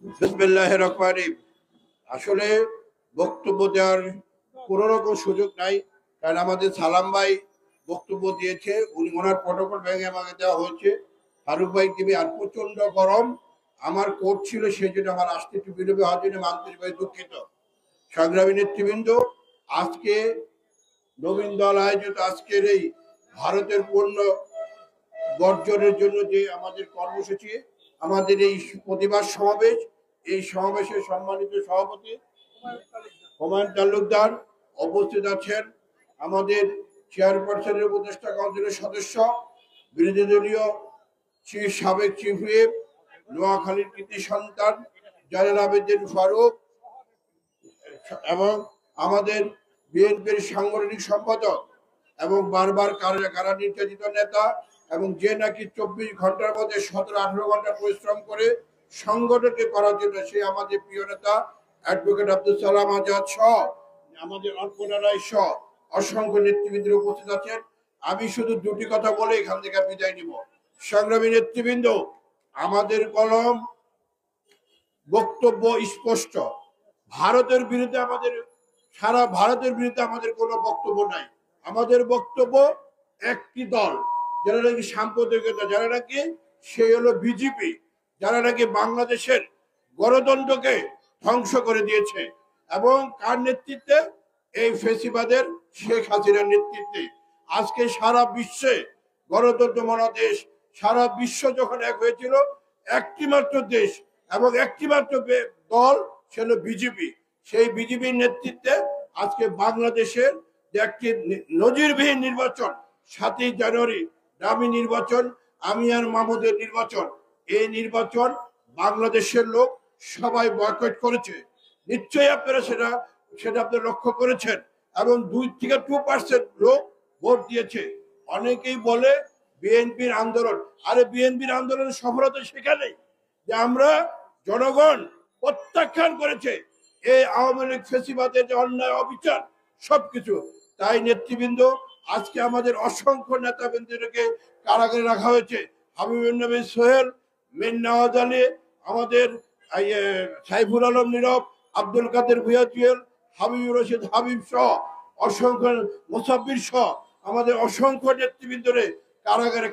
বিসমিল্লাহির রহমানির রহিম। আসলে বক্তব্য দেওয়ার কোনো রকম সুযোগ নাই, কারণ আমাদের সালাম ভাই বক্তব্য দিয়েছে, উনি ওনার প্রটোকল ভেঙে আমাকে দেওয়া হয়েছে। ফারুক ভাই টিভি আর প্রচন্ড গরম, আমার কোর্ট ছিল, সেই জন্য আমার আসতে একটু বিলম্ব হওয়ার জন্য আন্তরিকভাবে দুঃখিত। সংগ্রামী নেতৃবৃন্দ, আজকে নবীন দল আয়োজিত আজকের এই ভারতের পণ্য বর্জনের জন্য যে আমাদের কর্মসূচি, আমাদের এই প্রতিবাদ সমাবেশ, এই সমাবেশের সম্মানিত সভাপতি হুমায়ুন তালুকদার উপস্থিত আছেন, আমাদের চেয়ারপারসনের উপদেষ্টা কাউন্সিলের সদস্য, বিরোধী দলীয় সাবেক চিফ হুইপ, নোয়াখালীর কৃতি সন্তান জয়নাল আবেদিন ফারুক, এবং আমাদের বিএনপির সাংগঠনিক সম্পাদক এবং বারবার কারা নির্যাতিত নেতা, এবং যে নাকি 24 ঘন্টার মধ্যে 17-18 ঘন্টা পরিশ্রম করে সংগঠনকে করার জন্য, সে আমাদের প্রিয় নেতা অ্যাডভোকেট আব্দুল সালাম আজাদ সহ আমাদের অর্পণা রায় সহ অসংখ্য নেতৃবৃন্দ উপস্থিত আছেন। আমি শুধু দুটি কথা বলে এখান থেকে বিদায় নিব। সংগ্রামী নেতৃবৃন্দ, আমাদের কলম বক্তব্য স্পষ্ট। ভারতের বিরুদ্ধে আমাদের, সারা ভারতের বিরুদ্ধে আমাদের কোনো বক্তব্য নাই। আমাদের বক্তব্য একটি দল, যারা নাকি সাম্প্রদায়িকতা, যারা নাকি সেই হলো বিজেপি, যারা নাকি বাংলাদেশের গণতন্ত্রকে ধ্বংস করে দিয়েছে, এবং কার নেতৃত্বে? এই ফেসিবাদের শেখ হাসিনার নেতৃত্বে। আজকে সারা বিশ্বে গণতন্ত্র মহাদেশ, সারা বিশ্ব যখন এক হয়েছিল, একটি মাত্র দেশ এবং একটি মাত্র দল, সে হলো বিজেপি। সেই বিজেপির নেতৃত্বে আজকে বাংলাদেশের যে একটি নজিরবিহীন নির্বাচন, 7ই জানুয়ারি দামি নির্বাচন, আমি আর মাহমুদের নির্বাচন, এই নির্বাচন বাংলাদেশের লোক সবাই বয়কট করেছে। নিশ্চয়ই আপনারা সেটা আপনারা লক্ষ্য করেছেন, এবং 2% লোক ভোট দিয়েছে। অনেকেই বলে বিএনপির আন্দোলন, আরে বিএনপির আন্দোলনের সফলতা সেখানেই যে আমরা জনগণ প্রত্যাখ্যান করেছে এই আওয়ামী লীগ ফেসিবাদের যে অন্যায় অবিচার সবকিছু। তাই নেতৃবৃন্দ, আজকে আমাদের অসংখ্য নেতাবৃন্দকে কারাগারে রাখা হয়েছে। হাবিবুর নবী সোহেল, মীর নওয়াজ আলী, আমাদের সাইফুল আলম নীরব, আব্দুল কাদের ভুঁইয়া জুয়েল, হাবিবুর রশিদ হাবিব সহ অসংখ্য, মুসাব্বির সহ আমাদের অসংখ্য নেতৃবৃন্দরে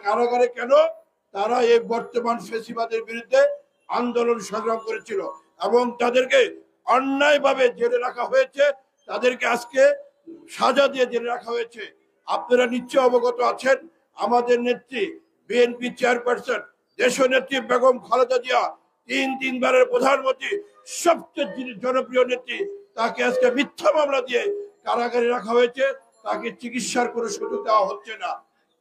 কারাগারে কেন? তারা এই বর্তমান ফেসিবাদের বিরুদ্ধে আন্দোলন সংগ্রাম করেছিল, এবং তাদেরকে অন্যায়ভাবে জেলে রাখা হয়েছে, তাদেরকে আজকে সাজা দিয়ে জেলে রাখা হয়েছে। আপনারা নিশ্চয় অবগত আছেন, আমাদের নেত্রী বিএনপি চেয়ারপারসন দেশনেত্রী বেগম খালেদা জিয়া, তিনবারের প্রধানমন্ত্রী, সবচেয়ে জনপ্রিয় নেত্রী, তাকে আজকে মিথ্যা মামলা দিয়ে কারাগারে রাখা হয়েছে। তাকে চিকিৎসার কোনো সুযোগ দেওয়া হচ্ছে না।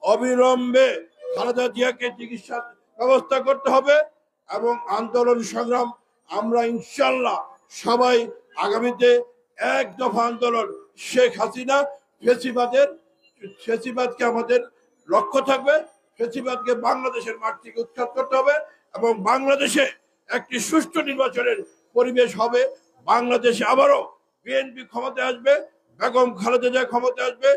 অবিলম্বে খালেদা জিয়াকে চিকিৎসার ব্যবস্থা করতে হবে, এবং আন্দোলন সংগ্রাম আমরা ইনশাল্লাহ সবাই আগামীতে এক দফা আন্দোলন, শেখ হাসিনা ফেসিবাদকে আমাদের লক্ষ্য থাকবে, ফেসিবাদকে বাংলাদেশের মাঠ থেকে উৎখাত করতে হবে, এবং বাংলাদেশে একটি সুষ্ঠু নির্বাচনের পরিবেশ হবে। বাংলাদেশে আবারও বিএনপি ক্ষমতায় আসবে, বেগম খালেদা জিয়া ক্ষমতায় আসবে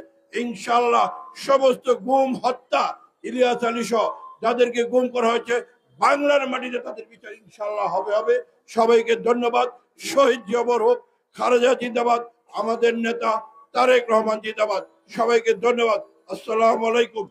ইনশাল্লাহ। সমস্ত গুম, হত্যা, ইলিয়াস আলী সহ যাদেরকে গুম করা হয়েছে, বাংলার মাটিতে তাদের বিচার ইনশাল্লাহ হবে। সবাইকে ধন্যবাদ। শহীদ জিয়াবর হোক, খালেদা জিন্দাবাদ, আমাদের নেতা তারেক রহমান জিন্দাবাদ। সবাইকে ধন্যবাদ। আসসালামু আলাইকুম।